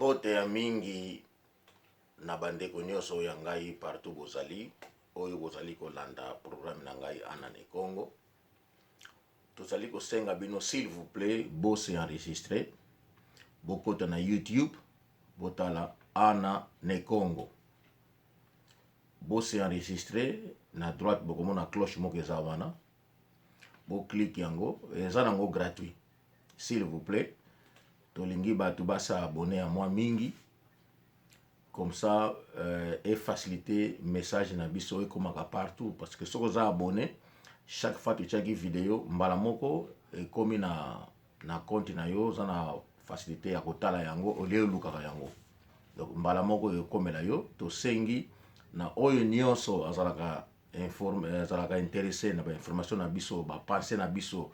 Mbote ya mingi na bandeko nyonso ya ngai partout bozali oyo bozali kolanda programme na ngai Ana ne Congo. Tozali kosenga bino s'il vous plaît bose enregistrer bokota na YouTube botala Ana ne Congo. Bose enregistrer na droite bokomona cloche moko eza wana. Bo clique yango eza nango gratuit. S'il vous plaît tolingi batu basa abonné à moi mingi. Comme ça, et faciliter message na biso et comme partout parce que si vous êtes abonné, chaque fois que tu as une vidéo, mbalamoko et comme na compte na yo, ça na facilité à kotala yango au lieu luka yango. Donc mbalamoko et comme la yo, to sengi na oyo nyonso azalaka azalaka intéressé na ba information na biso, ba pensée na biso,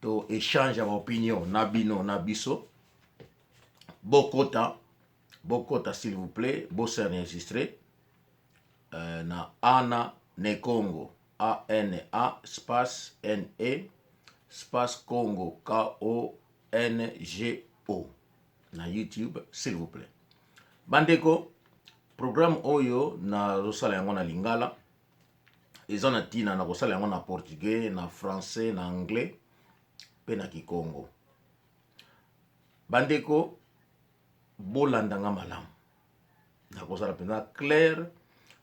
to échange ba opinion na bino na biso. Bokota s'il vous plaît, bosse enregistré na Ana ne Congo, A-N-A space N-E space Congo K-O-N-G-O na YouTube s'il vous plaît. Bandeko, programme oyo na rosala yango na lingala, eza na tina na rosala yango na portugais, na français, na anglais, pe na kikongo. Bandeko, bolandanga malam na kozala pena clair,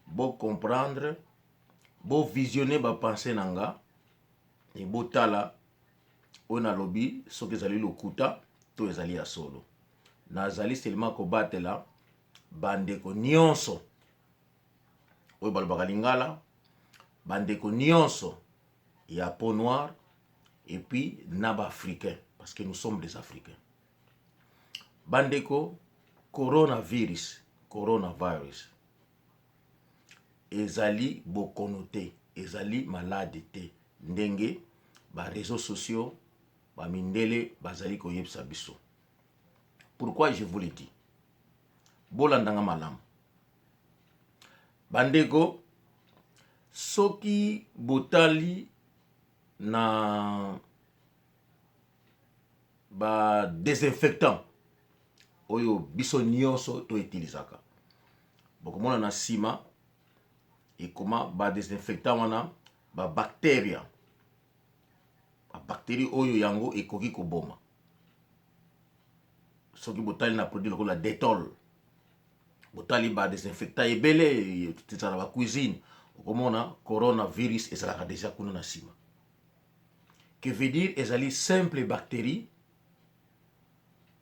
bo comprendre, bo visionner ba pensée nanga et bo tala ona lobby soki ezali lokuta to ezali ya solo. Nazali seulement ko batela bandeko nyonso oyo balobaka lingala, bandeko nyonso ya peau noire et puis naba africain parce que nous sommes des Africains. Bandeko coronavirus ezali bokono te, ezali malade te, ndenge ba réseaux sociaux ba mindele bazali koyebisa biso. Pourquoi je vous le dis? Bolandanga malam. Bandeko soki botali na ba désinfectant oyo biso nyonso to utilizaka. Bokomona na sima et comment ba désinfectant wana ba bactéria. Ba bactérie oyo yango ekoki koboma. Soki botali na produit lokola Dettol. Botali ba désinfectant ebele tetsala ba cuisine. Bokomona coronavirus ezalaka déjà kuna na sima. Que veut dire ezali simple bactérie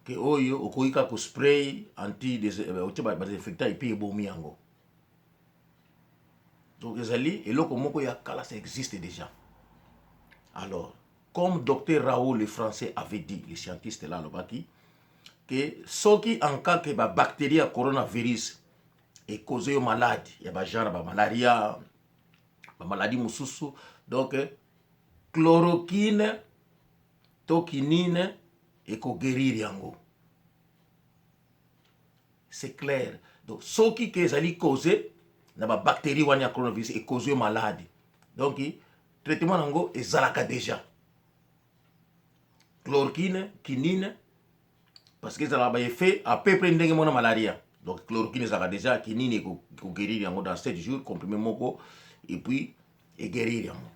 que oyo okoika ko spray anti désinfectant et puis ebomi yango. Donc ezali eloko moko ya kala ça existe déjà. Alors comme docteur Raoult le français avait dit, le scientiste là lobaki que soki en cas que ba bactérie à coronavirus et causer maladie, ya ba genre ba malaria, ba maladie mususu, donc chloroquine to quinine et ko guérir yango. C'est clair. Donc ce qui est causé na ba bactérie wanya coronavirus et causé maladie. Donc traitement nango ezalaka déjà. Chloroquine, quinine parce que ça a effet à peu près ndenge mona malaria. Donc chloroquine ezalaka déjà, quinine ko guérir yango dans 7 jours comprimé moko et puis et guérir yango.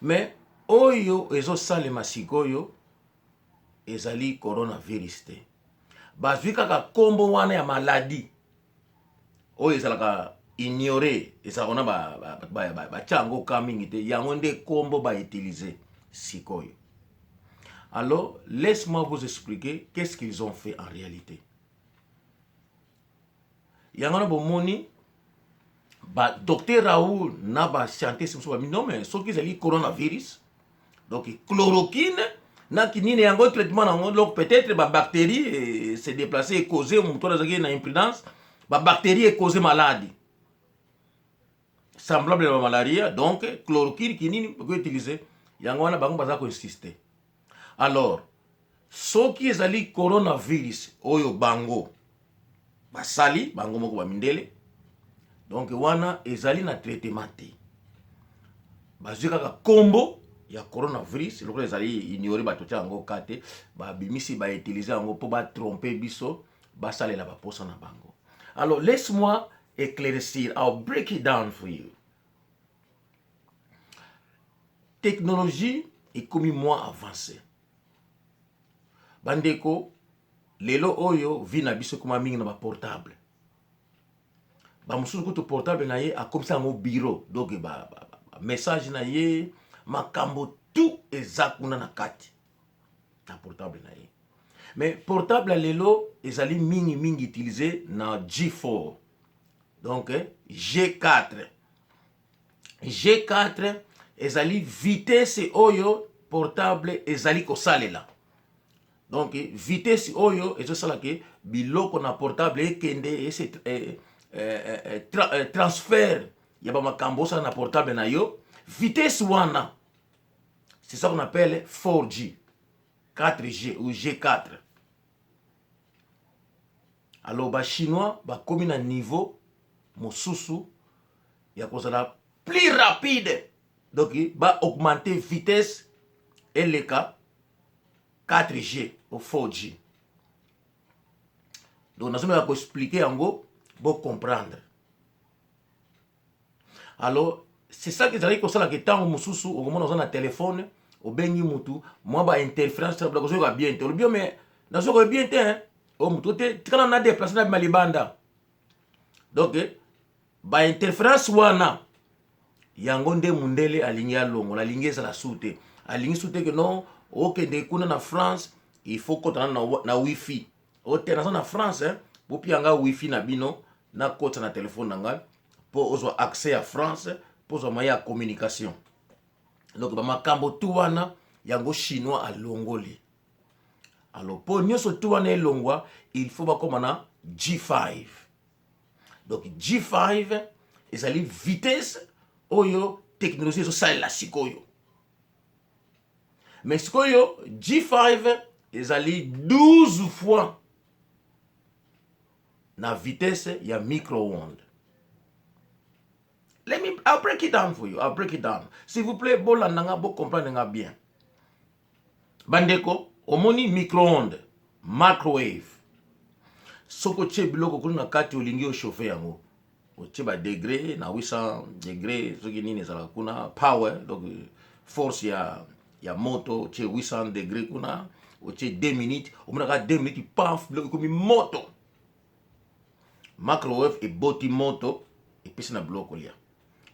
Mais oyo ezo salema sikoyo ezali coronavirus te. Bazwi kaka kombo wana ya maladie oyo ezalaka ignoré, ezalaka na ba chango ka mingi te, yango nde kombo ba utiliser sikoyo. Alors laisse-moi vous expliquer qu'est-ce qu'ils ont fait en réalité. Yango na bomoni ba docteur Raoult na ba scientiste so ba non mais ce qui est coronavirus, donc chloroquine na kinine yango traitement nango, donc peut-être ba bactérie se déplacer et causer moto azaki na imprudence, ba bactérie et causer maladie semblable à la malaria, donc chloroquine kinine peut utiliser yango wana bango baza ko insister. Alors ce qui est coronavirus oyo bango basali bango moko ba mindele, donc wana ezali na traitement te. Bazwi kaka kombo ya coronavirus lokola ezali ignorer bato tia yango kate babimisi bautiliser yango mpo batrompe biso basalela baposa na bango. Alors laisse-moi éclaircir, I'll break it down for you. Technologie ekomi moins avancé. Bandeko lelo oyo vi na biso koma mingi na ba portable. Ba mususu kutu portable na ye akomisa ngo bureau, donc message na ye makambo tout ezakuna na kati na portable na ye. Mais portable lelo ezali mingi utilisé na G4. Donc G4. G4 ezali vitesse oyo portable ezali kosalela. Donc vitesse oyo ezosala ke biloko na portable ekende transfert ya ba makambo sa na portable na yo. Vitesse wana, c'est ça qu'on appelle 4G, 4G ou G4. Alors ba chinois ba komi na niveau mosusu ya kozala plus rapide. Donc ba augmenter vitesse et le cas 4G ou 4G. Donc nous allons expliquer en gros pour comprendre. Alors c'est ça que vous allez consommer que tant mususu au moment où on a téléphone au bengi mutu moi ba interférence ça bloque ça bien le bien mais dans ce bien hein au mutu te quand on a déplacé na malibanda. Donc ba interférence wana yango nde mundele alingi alongo la lingi za la soute alingi soute que non okende kuna na France il faut kota na wifi otena na France hein pour pianga wifi na bino na kota na téléphone nanga pour avoir accès à France pour avoir moyen de communication. Donc ba makambo tu wana yango chinois alongoli. Alors pour nyoso tu wana elongwa il faut ba komana G5. Donc G5 ezali vitesse oyo technologie so sala sikoyo. Mais sikoyo G5 ezali 12 fois na vitesse ya micro-ondes. I'll break it down for you. I'll break it down. S'il vous plaît, bon nanga bo comprendre bien. Bandeko, omoni micro-ondes, microwave. Soko che biloko kuna kati olingi o chauffer yango. O che ba degré na 800 degrés, soki nini sala kuna power, donc force ya moto che 800 degrés kuna, o che 2 minutes, o mona ka 2 minutes paf, biloko komi moto. Microwave e boti moto e pesi na biloko lia.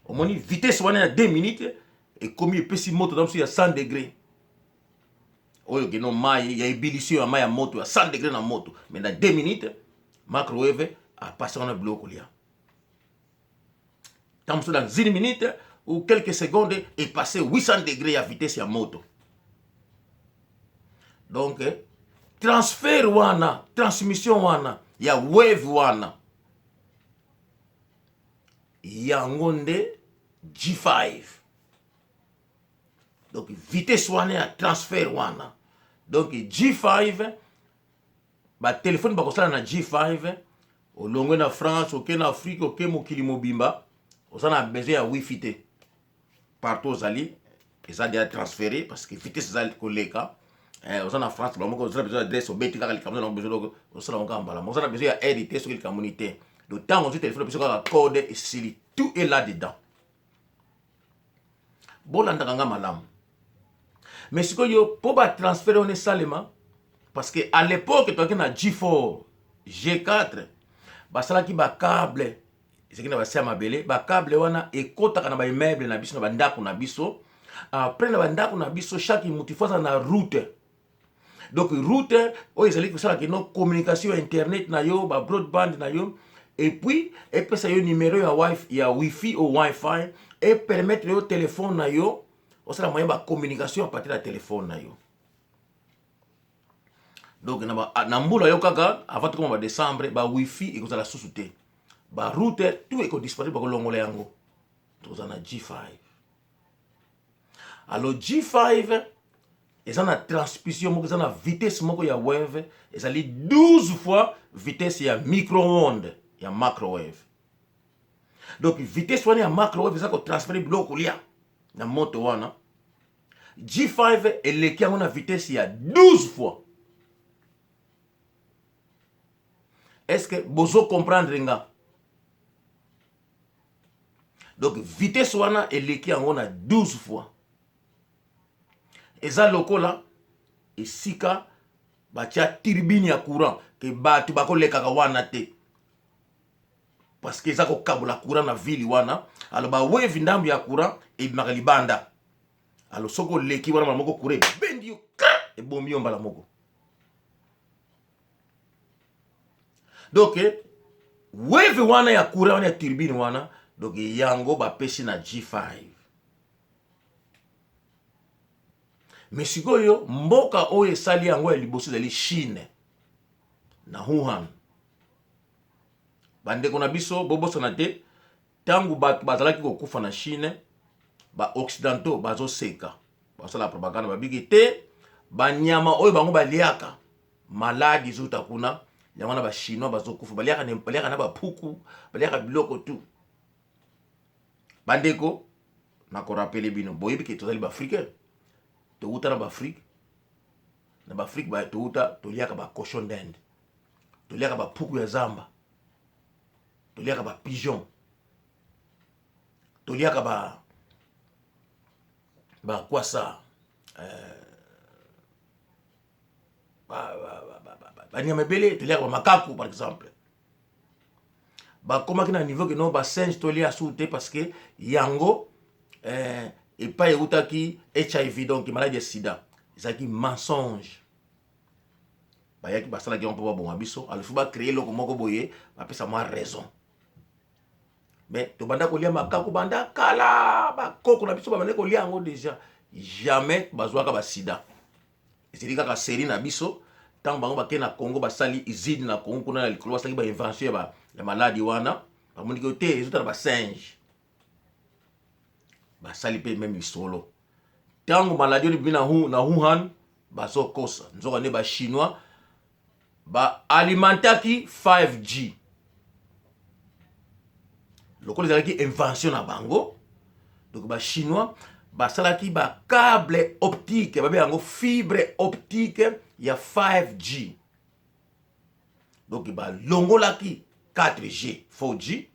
Au moins, vitesse wana ya 2 minutes et comme il peut si moto dans ya 100 degrés. Oyo que non mai ya ébullition ya mai ya moto à 100 degrés na moto. Mais dans 2 minutes, microwave a passé on a bloqué là. Dans 1 minute ou quelques secondes est passé 800 degrés à vitesse ya moto. Donc transfert wana, transmission wana, ya wave wana. Yangonde G5. Donc vitesse wana à transfert wana. Donc G5 ba téléphone ba kosala na G5 au longue na France, au Kenya, Afrique, au Kenya, mokili mobimba, on a besoin ya wifi te. Partout aux alliés, ils ont déjà transféré parce que vitesse za koleka. On a en France, on a besoin d'adresse au BTK le Cameroun, on a besoin on a besoin ya RDT sur le communauté. Le temps on dit téléphone parce qu'on a code et c'est tout est là dedans. Bon l'andanga malam. Mais ce que yo pour ba transférer on est salement parce que à l'époque toi qui na G4, G4, ba sala ki ba câble, c'est qui na ba sema belé, ba câble wana ekota kana ba immeuble na biso na ba ndako na biso. Après na ba ndako na biso chaque multifosa na route. Donc route o ezali ko sala ki no communication internet na yo, ba broadband na yo. Et puis, et puis ça y a un numéro ya wifi ou wifi et permettre le téléphone na yo, on sera moyen de communication à partir du téléphone na yo. Donc na mbula yo kaka avant tout comme décembre ba wifi et ko la sous-souté. Ba router tout est disponible ba ko longola yango. To za na G5. Alors G5 ils ont la transmission moko za na vitesse moko ya wave, ils ali 12 fois vitesse ya micro-ondes. Il y a microwave. Donc vitesse wana ya microwave ça ko transférer bloc lia na moto wana. G5 eleki yango na vitesse ya 12 fois. Est-ce que bozo comprendre nga? Donc vitesse wana eleki yango na 12 fois. Eza lokola esika batia turbine ya courant ke batu bakolekaka wana te. Parce que eza kokabula courant na ville wana. Alors ba wave ndambu ya courant ebimaka libanda. Alors soko leki wana moko courant bendi yo ebombi yo mbala moko. Donc wave wana ya courant wana ya turbine wana, donc yango bapesi na G5. Mais sikoyo mboka oyo esali yango ya liboso ezali Chine na Wuhan. Bandeko na biso bobosana te, tangu bato bazalaki kokufa na Chine, ba occidentaux bazoseka basala propaganda babiki te banyama oyo bango baliaka maladi zuta kuna yango na ba chinois bazokufa baliaka na bapuku baliaka biloko tu. Bandeko na ko rappeler bino boyebi ke tozali ba africain to uta na ba Afrique ba to uta to liaka ba cochon d'Inde, to liaka ba puku ya zamba, to liaka ba pigeon, to liaka ba quoi ça nyama belé, to liaka ba makaku par exemple. Ba komaki na niveau que non ba singe to lia souté parce que yango et pas utaki HIV donc maladie de sida. Ezaki mensonge. Ba yaki basala ki on peut pas bon abiso, alors faut ba créer loko moko boye, ba pesa moi raison. Mais to banda ko lia makaku banda kala ba koko na biso ba banda ko lia yango déjà jamais bazwaka ba sida. C'est kaka série na biso tant bango ba ke na Congo ba sali izid na Congo kuna na likolo basali ba invention ya maladie wana, ba moni ko te ezota ba singe. Ba sali pe même solo. Tango maladie ni bina na Wuhan bazo kosa. Nzoka ne ba chinois ba alimentaki 5G. Lokoli zalaki invention na bango. Donc ba chinois ba salaki ba câble optique, ba be yango fibre optique ya 5G. Donc ba longolaki 4G, 4G.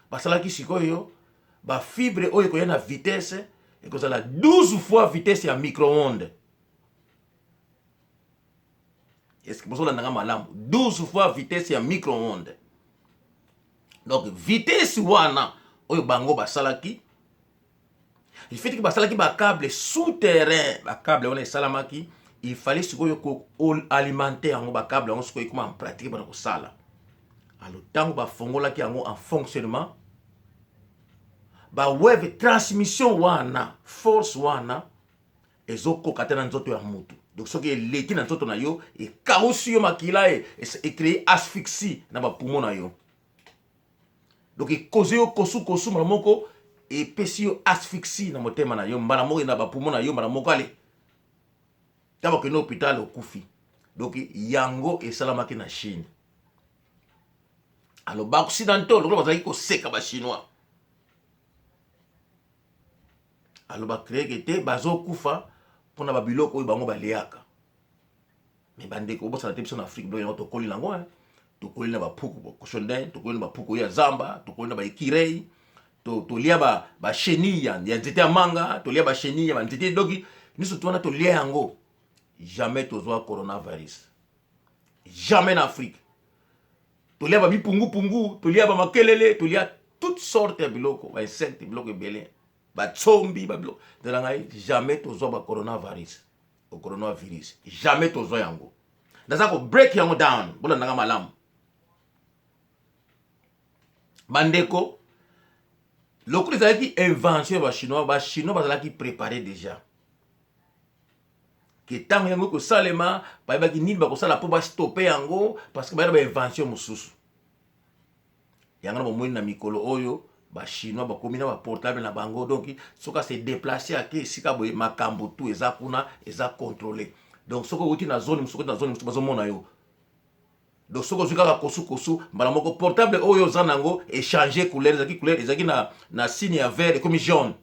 Ba salaki sikoyo ba fibre oyo ko na vitesse et que ça la 12 fois vitesse ya micro-ondes. Est-ce que vous avez malam 12 fois vitesse ya micro-ondes. Donc vitesse wana oyo bango basalaki, il fait que basalaki ba câble souterrain, ba câble on est salamaki, il fallait sikoyo ko alimenter yango ba câble on sikoyo comment en pratique ba ko sala. Alors tango ba fongolaki yango en fonctionnement, ba wave transmission wana force wana ezoko katana nzoto ya mutu. Donc ce qui est leki na nzoto na yo et kaosi yo makila et créer asphyxie na ba poumon na yo. Donc e cause yo kosu moko et pesi yo asphyxie na motema na yo mbala moko na ba poumon na yo mbala moko ale. Taba ke no hôpital okufi. Donc yango e salamaki na Chine. Alors ba occidentaux lokolo bazali ko seka ba chinois. Alors ba créer que te bazo kufa pona ba biloko oyo bango baleaka. Mais bandeko bo sala te biso na Afrique do to koli nango to koli na ba puku cochon d'Inde, to koli na ba puku ya zamba, to koli na ba ikirei, to lia ba chenille ya nzete ya manga, to lia ba chenille ya nzete dogi, niso to na to lia yango. Jamais to zwa coronavirus. Jamais en Afrique. To lia ba bipungu, to lia ba makelele, to lia toutes sortes de biloko, ba insectes biloko belé. Ba zombie ba biloko. De la ngai jamais to zwa ba coronavirus. Au coronavirus. Jamais to zwa yango. Ndaza ko break yango down. Bola nanga malamu. Bandeko, lokoli zalaki invention ba chinois bazalaki préparé déjà. Que tango yango ko salema, ba baki nini ba ko sala po ba stopper yango parce que ba ba invention mususu. Yango na bomoni na mikolo oyo ba chinois ba komina ba portable na bango donc soka se déplacer ake sika boye makambo tout eza kuna eza contrôlé. Donc soko uti na zone musuko na zone musuko bazomona yo. Donc soko zuka kosu mbala moko portable oyo zanango échanger couleur ezaki na signe ya vert comme jaune.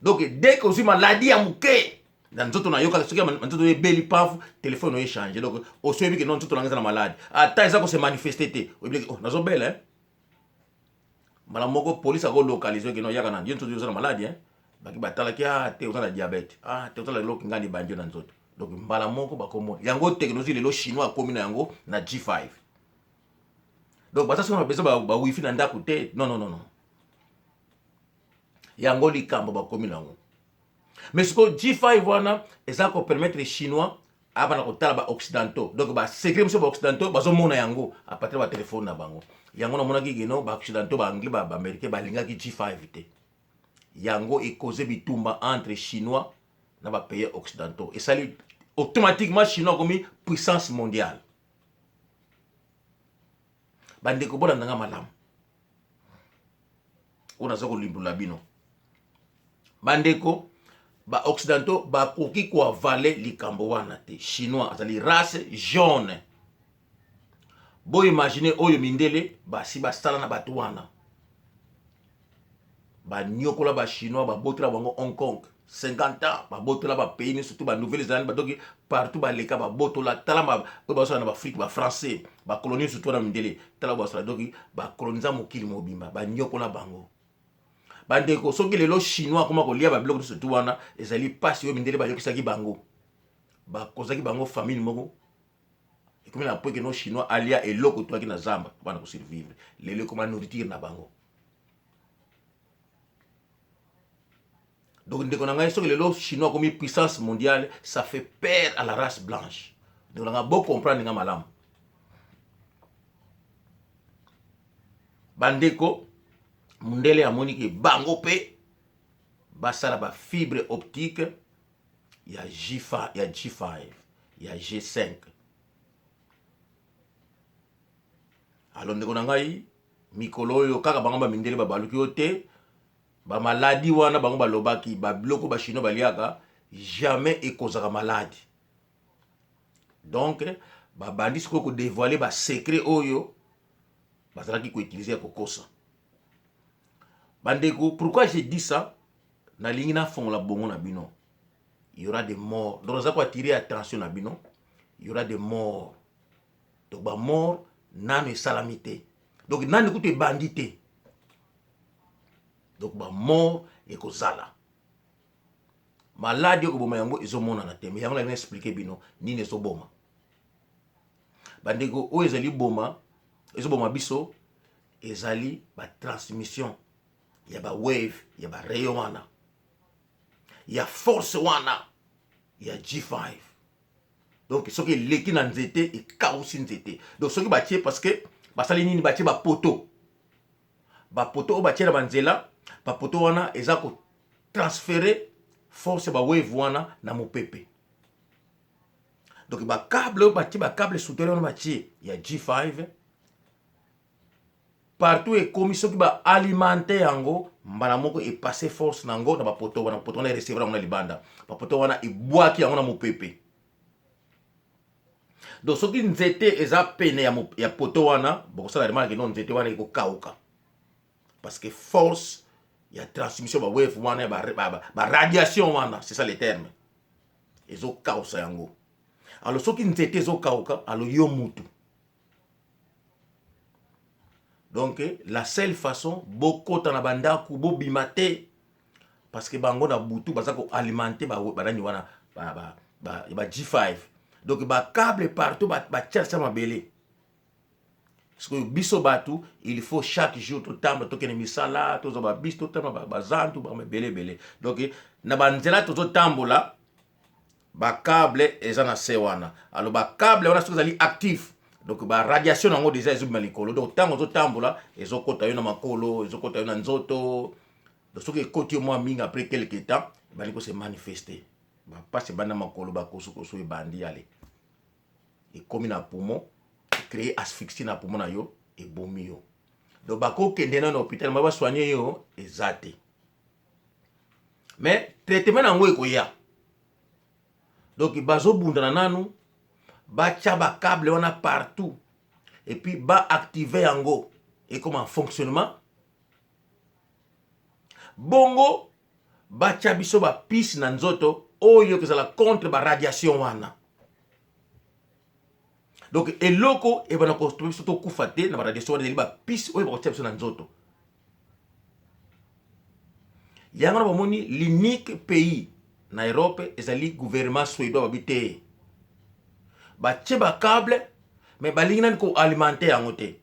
donc dès que ozwi maladie ya moke na nzoto nayoka soki nzoto ebeli pafu telefone oyo echange, donc osi oyebi ke no nzoto nanga eza na maladi ata eza kose manifeste te oyebi ke nazobela mbala moko polisi akolokalize ke no yaka na yo nzoto oza na maladi baki batalaki te oza na diabete te oza na eloko ngani ebandi yo na nzoto, donc mbala moko bakomona yango technologie lelo chinois akomi na yango na G5, donc baza soki bapesa bawifi na ndako te non yango likambo bakomi na yango. Mais ce que G5 wana eza ko permettre chinois abana kotala ba occidentaux, donc ba secret monsieur ba occidentaux bazomona yango a partir ba téléphone na bango yango na monaki kino ba occidentaux ba anglais ba américain balingaki G5 te yango e cause bitumba entre chinois na ba pays occidentaux et ça automatiquement chinois comme puissance mondiale. Bandeko bona nanga malamu ona zako limbula bino bandeko ba occidentaux ba koki ko avale likambo wana te. Chinois azali race jaune, bo imaginer oyo mindele basi basala na batu wana ba nyokola ba chinois ba botela bango Hong Kong 50 ans ba botela ba pays surtout ba Nouvelle-Zélande ba doki partout ba leka ba botola tala ba ba sala na Afrique ba français ba colonie surtout na mindele tala ba sala doki ba coloniser mokili mobimba ba nyokola bango bandeko soki lelo chinois koma kolia ba biloko surtout wana ezali pasi yo mindele ba yokisaki bango ba kozaki bango famille moko ekomi na po ke no chinois alia eloko toaki na zamba bana ko survivre lelo koma nourriture na bango. Donc ndeko na ngai soki lelo chinois comme puissance mondiale ça fait peur à la race blanche, donc on a beau comprendre nga malamu bandeko mundele amoni ke bango pe basala ba fibre optique ya G5 ya G5. Alors ndeko na ngai mikolo oyo kaka bango ba mindele babaluki yo te ba maladie wana bango balobaki ba biloko ba chinois baliaka jamais ekozaka maladie, donc ba bandi siko ko dévoiler ba secret oyo bazalaki ko utiliser ko kosa bandeko. Pourquoi j'ai dit ça? Na lingi na fongola bongo na bino, il y aura des morts, donc ça ko attirer attention na bino, il y aura des morts, donc ba mort nanu salamité, donc nanu kuté bandité, donc ba mort et kozala maladi ko boma yango ezomona na teme yango na expliquer bino nini ezoboma bandeko o ezali ezoboma biso ezali ba transmission ya ba wave ya ba rayon wana ya force wana ya G5, donc soki leki na nzete e kausi nzete, donc soki batie parce que basali nini batie ba poto o batie na banzela ba poto wana eza ko transférer force ba wave wana na mopepe, donc ba câble batie ba câble souterrain wana batie ya G5 partout et comme soki ba alimenter yango mbala moko e passer force nango na ba poto wana recevoir yango na libanda ba poto wana e bwaki yango na mopepe, donc soki nzete eza pene ya poto wana bokosala remarque non nzete wana eko kauka parce que force ya transmission ba wave wana ba radiation wana, c'est ça le terme, ezo kausa yango. Alors soki nzete ezo kauka alors yo mutu, donc la seule façon bokota na bandaku bo bimate parce que bango na butu baza ko alimenter ba nani wana ba G5, donc ba câble partout ba chercher mabele parce que biso batu il faut chaque jour tout temps to kene misala to zo ba biso to temps ba zantu ba belé, donc na banzela to tambola ba câble eza na se wana, alors ba câble wana so zali actif, donc ba radiation nango déjà ezobima likolo, donc tango zo tambola ezokota yo na makolo ezokota yo na nzoto, donc soki ekoti yo mwa mingi après quelque temps bali ko se manifester ba passe bana makolo ba koso e bandi ale et comme na poumon créer asphyxie na poumon na yo et bomi yo, donc bako kende na hôpital ma ba soigner yo ezate, mais traitement nango ekoya, donc bazo bundana nanu ba tchaba câble wana partout et puis ba activer yango et comme en fonctionnement bongo batia biso ba piste na nzoto oyo kozala contre ba radiation wana. Donc eloko ebana ko biso to kufa te na ba radiation wana ba piste oyo bakotia biso na nzoto. Yango na bomoni l'unique pays na Europe ezali gouvernement suédois babite. Batie ba câble mais balingi nani ko alimenter yango te.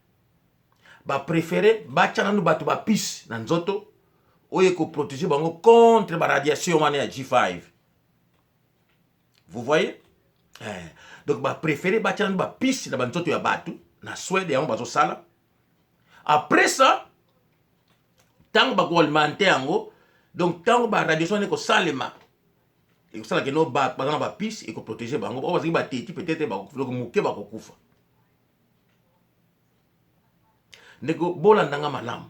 Ba préféré batia nanu batu ba piste na nzoto oyo ko protéger bango contre la radiation ya G5. Vous voyez? Donc ba préféré batia nanu ba piste na banzoto ya batu na Suède yango bazo sala. Après ça, tango ba ko alimenter yango, donc tango ba radiation ne ko salema. Et ça que no ba dans ba piste et ko protéger bango. O baziki ba teti peut-être ba ko muke ba ko kufa. Nego bolandanga malamu.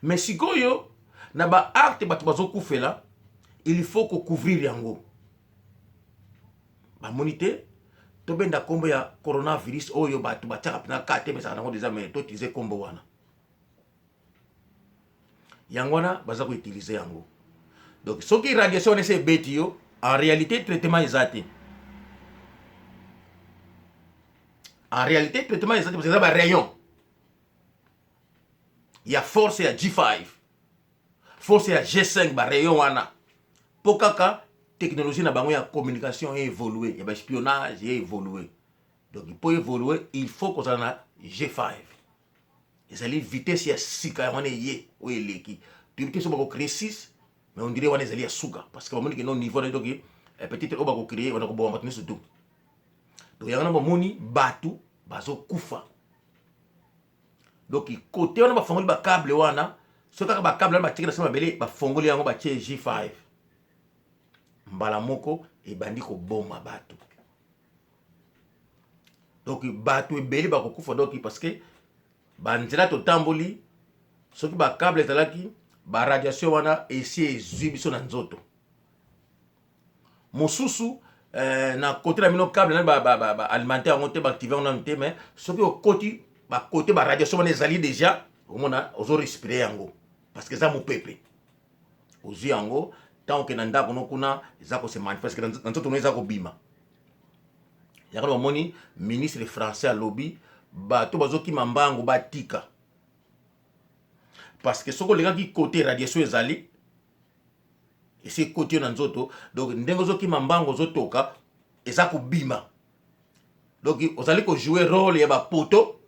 Mais sikoyo na ba acte batu bazo kufela, il faut ko couvrir yango. Ba monite to benda kombo ya coronavirus oyo batu bataka pina kate mais ça na déjà mais to utiliser kombo wana. Yango wana baza ko utiliser yango. Donc ce qui radiation ese beti yo en réalité traitement exact. En réalité traitement exact parce que ça ba rayon. Il y a force ya G5. Force ya G5 ba rayon wana. Pokaka technologie na bango ya communication est évolué, ya ba espionnage est évolué. Donc pour évoluer, il faut qu'on a G5. Ezali vitesse ya sika wana ye o eleki. Tu vitesse ba ko créer 6 mais on dirait wana ezali ya suka parce que bamoni que non niveau donc peut-être o ba ko créer wana ko bomba tuni surtout. Donc yanga bomoni batu bazo kufa. Donc côté wana ba fongoli ba câble wana, so kaka ba câble wana ba tikela sama bele ba fongoli yango ba tie G5. Mbala moko e bandi ko boma batu. Donc batu ebeli ba ko kufa donc parce que banzela to tamboli soki ba câble talaki ba radiation wana esi ezwi biso na nzoto. Mosusu na côté la mino câble na ba alimenter en te ba activer en te mais soki au côté ba côté ba radiation wana ezali déjà omona ozo respirer yango parce que ça mo pepe ozu yango tant que nanda kono kuna ezako se manifeste que nzoto no ezako bima. Yakalo moni ministre français à lobby ba to bazoki mambango batika parce que soko lega ki côté radiation ezali et c'est côté na nzoto donc ndengo zoki mambango zotoka ezako bima donc ozali ko jouer rôle ya ba poto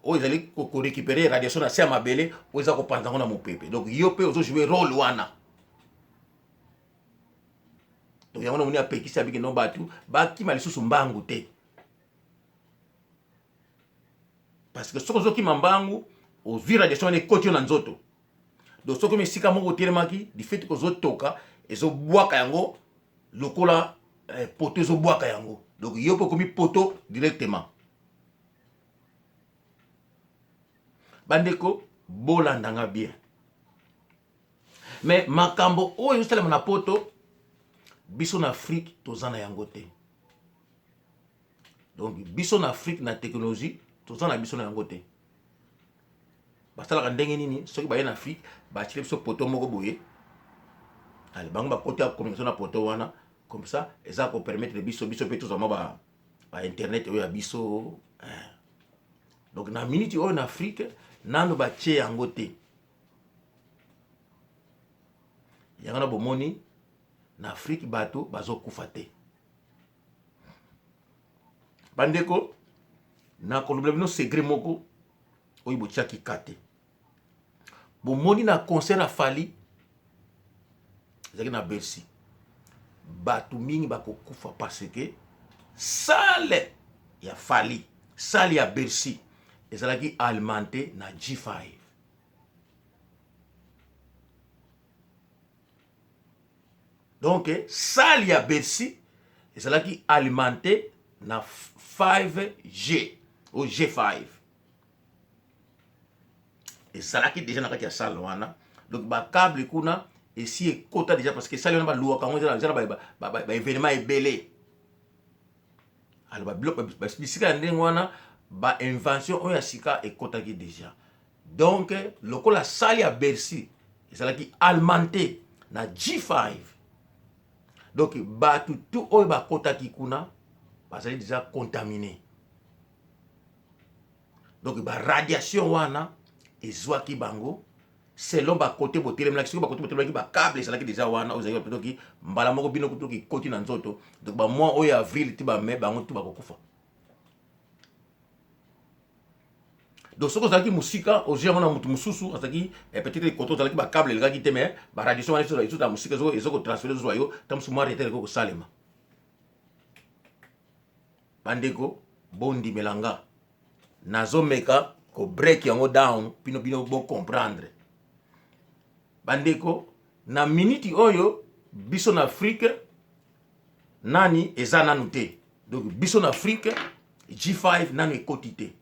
o ezali ko récupérer radiation na se mabele o ezako panzango na mopepe donc yo pe ozo jouer rôle wana. Donc yango na moni apekisi abiki no batu ba ki malisusu mbangu te. Parce que soko zoki mambangu o vira radiation ne côté na nzoto. Donc soko mesika moko telemaki du fait que zotoka ezo bwaka yango lokola poto ezo bwaka yango. Donc yo pe komi poto directement. Bandeko bolandanga bien. Mais makambo oyo salama na poto biso na Afrique tozana yango te. Donc biso na Afrique na technologie tozana biso na yango te. Basala ndenge nini soki ba na Afrique ba tire biso poto moko boye. Allez bango ba côté communication na poto wana comme ça ça ko permettre biso pe tozama ba internet oyo ya biso. Donc na minute oyo na Afrique nano ba tie yango te. Yanga na bomoni na Afrique bato bazo kufa te. Bandeko na kolobela no secret moko oyi botiaki kate. Bomoni na concert à Fali ezaki na Bercy. Bato mingi bako kufa parce que salle ya Fali, salle ya Bercy ezalaki alimenté na G5. Donc salle ya Bercy ezalaki alimenté na 5G ou G5. Et ça qui déjà na kati ya salle wana. Donc ba câble kuna et si ekota déjà parce que salle wana ba luwa kango déjà ba événement ebelé. Alors ba bloc ba sika ndenge wana ba invention oya sika ekota ki déjà. Donc lokola salle ya Bercy ezalaki alimenté na G5. Donc batu tout oyo bakotaki kuna bazali déjà contaminé. Donc ba radiation wana ezwaki bango selon ba côté botelemaki soki ba côté botelemaki ba câble ezalaki déjà wana ozali petoki mbala moko bino kutoki koti na nzoto. Donc ba mois oyo avril ti ba mai bango tout bakokufa. Donc ce que ça qui musika aux gens on a mutu mususu azaki peut-être koto azaki ba câble elaki te mais ba radiation wana sur ta musika zo ezoko transférer zo yo tam suma arrêter ko salema. Bandeko bondi melanga nazo meka ko break yango down pino bon comprendre. Bandeko na minute oyo biso na Afrique nani eza nanu te. Donc biso na Afrique G5 nanu ekotite.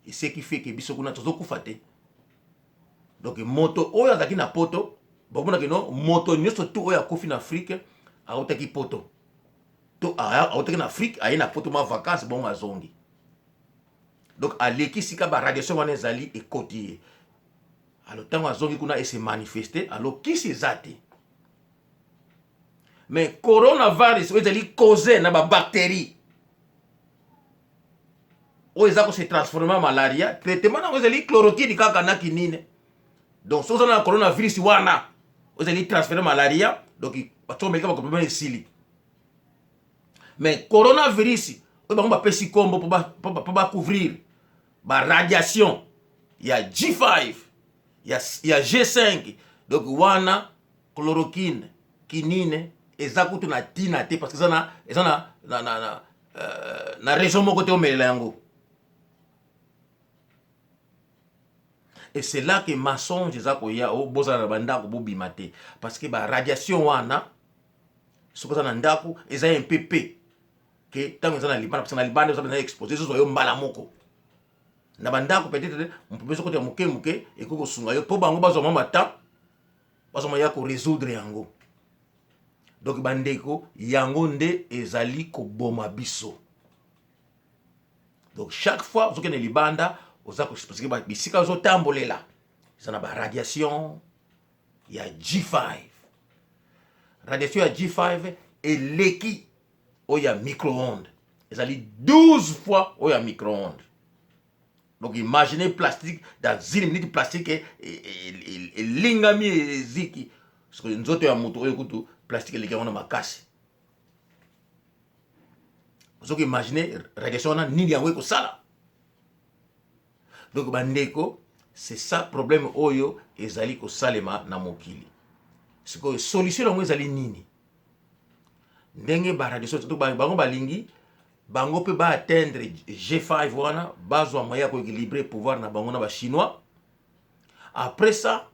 Et ce qui fait que biso kuna tozo kufate. Donc moto oyo azaki na poto bomona ke no moto nyoso tu oyo akufi na Afrique aotaki poto. To aotaki na Afrique aye na poto ma vacances bon azongi. Donc aleki sika ba radiation wana ezali ekoti. Alors tant azongi kuna et se manifester alors qui c'est zate. Mais coronavirus ezali causé na ba bactéries. O ezako se transformer en malaria, traitement na ezali chloroquine kaka na kinine. Donc so na coronavirus wana, ezali transformer malaria, donc bato melika ba problème esili. Mais coronavirus, o ba ngomba pesi kombo pour ba couvrir ba radiation. Il y a G5, il y a G5. Donc wana chloroquine, kinine ezako tu na tina te parce que ça na région moko te o melela yango. Et c'est là que mensonge ezako ya o boza na bandako bo bimate parce que ba radiation wana sokoza na ndako eza un pp que tango eza na libanda parce que na libanda eza na exposé zo yo mbala moko na bandako peut-être on peut côté muke et ko sunga yo po bango bazo mama ta bazo ya ko résoudre yango. Donc bandeko yango nde ezali ko boma biso. Donc chaque fois vous êtes libanda parce que bisika zo tambolela ça na ba radiation il y a G5. Radiation ya G5 et leki o ya micro-ondes. Ezali 12 fois o ya micro-ondes. Donc imaginez plastique dans une minute plastique et lingami eziki parce que nzoto ya moto oyo kutu plastique leki wana makasi. Vous imaginez radiation na nini yango ko sala. Donc bandeko c'est ça problème oyo ezali ko salema na mokili. C'est que solution yango ezali nini? Ndenge ba radiation to bango balingi bango pe ba atteindre G5 wana bazwa moyen ko équilibrer pouvoir na bango na ba chinois. Après ça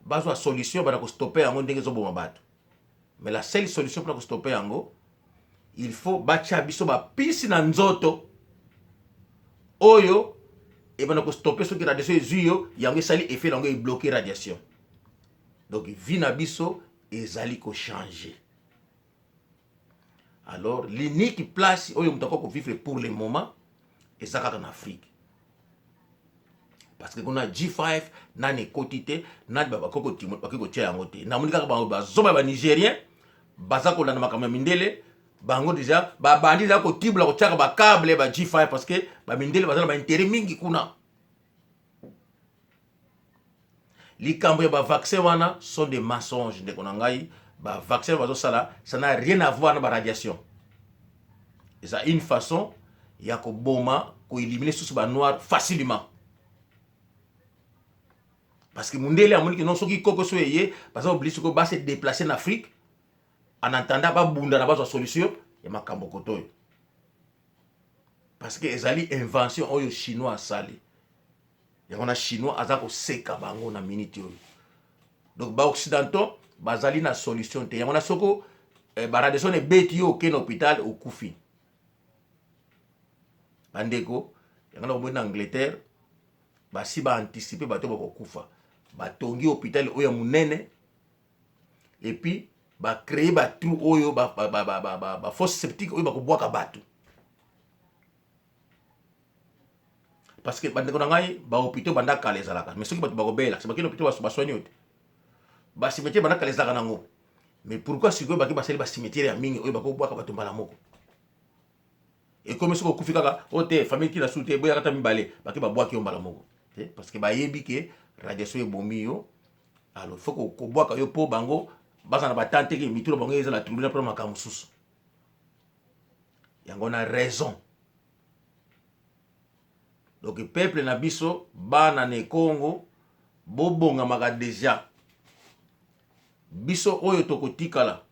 bazwa solution ba ko stopper yango ndenge zo boma bato. Mais la seule solution pour ko stopper yango il faut bacha biso ba pisi na nzoto oyo et ben ko stopper ce qui radiation ezuyo yango sali effet yango bloquer radiation. Donc vie na biso ezali ko changer. Alors l'unique place oyo mutako ko vivre pour le moment ezaka en Afrique. Parce que on a G5 na ne quotité na ba koko timo ba koko tia yango te. Na munika ba zoma ba Nigérien bazako na makama mindele bango déjà ba bandi za ko tibla ko tiaka ba câble ba G5 parce que ba mindele bazala ba intérêt mingi kuna. Les cambriers ba vaccin wana sont des mensonges de konangai ba vaccin bazo sala ça n'a rien à voir avec la radiation. C'est une façon ya ko boma ko éliminer sous ba noir facilement. Parce que mundele amoni que non soki koko soyé parce que oblige ko ba se déplacer en Afrique en attendant ba bunda na ba solution ya makambo kotoyo. Parce que ezali invention oyo chinois sali. Ya on a chinois azako seka bango na minute oyo. Donc ba occidentaux bazali na solution te. Ya on a soko ba radiation e beti yo ken hôpital au kufi. Bandeko ya on a en Angleterre ba si ba anticiper ba to ba kufa. Ba tongi hôpital oyo munene et puis ba créer ba trou oyo ba fosse septique oyo ba ko boaka batu. Parce que bandeko nangai ba hôpital banda kala ezalaka mais soki batu ba ko bela c'est ba kino hôpital ba soigner. ba cimetière banaka les nango. Mais pourquoi si vous avez un cimetière ya mingi oyo bako bwaka bato mbala moko? Et comme si vous kufika ote famille qui la soute boya kata mibale baki ba bwaki mbala moko. Parce que ba yebi ke radiation ebomi yo. Alors faut ko bwaka yo po bango basa na batante ki mituro bango eza na tribunal pour makamususu. Yango na raison. Donc le peuple na biso bana ne Congo bobonga maka déjà. Biso oyo tokotikala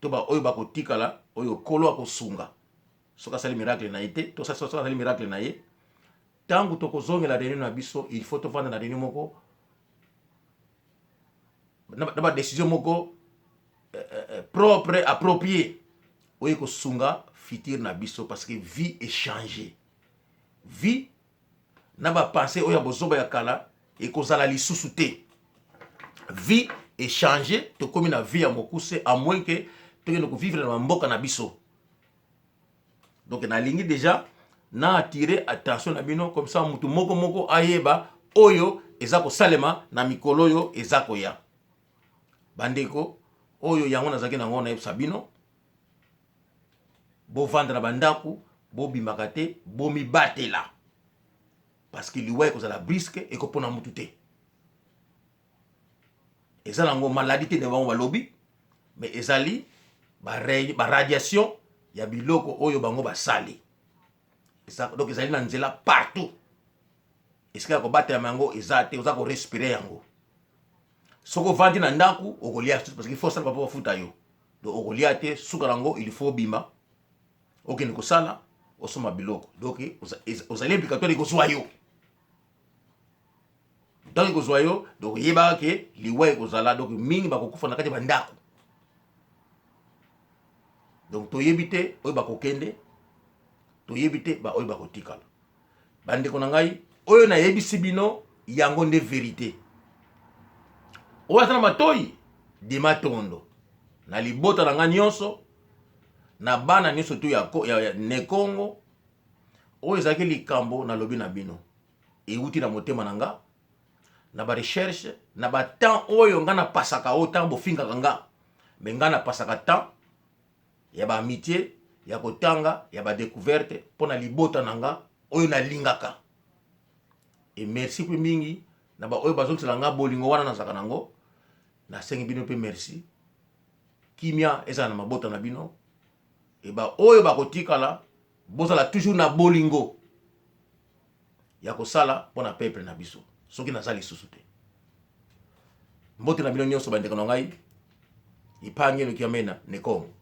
to ba oyo bakotikala oyo kolo akosunga soka sali miracle na ite to soka sali miracle na ye tangu tokozongela deni na biso il faut to vanda na deni moko na ba décision moko propre approprié oyo kosunga futur na biso parce que vie est changée vie na ba penser oyo bozoba ya kala et kozala lisusu te vie est changé, to comme na vie à mokuse à moins que tu ne vivre dans mboka na biso. Donc na lingi déjà na attirer attention na bino comme ça mutu moko ayeba oyo ezako salema na mikolo yo ezako ya. Bandeko oyo yango nazaki na ngona yeb sabino. Bo vendre na bandaku, bo bimakate, bo mi batela. Parce que liwa ko za la brisque et ko pona mutu te. Ezali ngo maladie te de bango balobi mais ezali ba radiation ya biloko oyo bango basali donc ezali na nzela partout esika ko batela mango ezate oza ko respirer yango soko vandi na ndaku okolia parce qu'il faut ça papa futa yo donc okolia te suka nango il faut bima okene ko sala osoma biloko donc ozali obligatoire ko soa yo donc kozwayo donc yeba ke liwa ekozala donc mingi bakokufa na kati bandako donc toyebite oyo bakokende toyebite ba oyo bakotikala bandeko na ngai oyo na yebisi bino yango nde vérité oyo atana matoyi de matondo na libota na ngai nyonso na bana nyonso to ya ne Congo oyo ezalaki likambo na lobi na bino euti na motema na nga na ba recherche na ba temps oyo nga na pasaka autant bofinga nga mais nga na pasaka temps ya ba amitié ya kotanga ya ba découverte pona libota nanga oyo na lingaka et merci pe mingi na ba oyo bazontsela nga bolingo wana na zaka nango na sengi bino pe merci kimia eza na mabota na bino et ba oyo bakotikala bozala toujours na bolingo ya kosala pona peuple na biso soki nazali susu te mbote na bino nyonso bandeko na ngai ipangelo kiamena ne Congo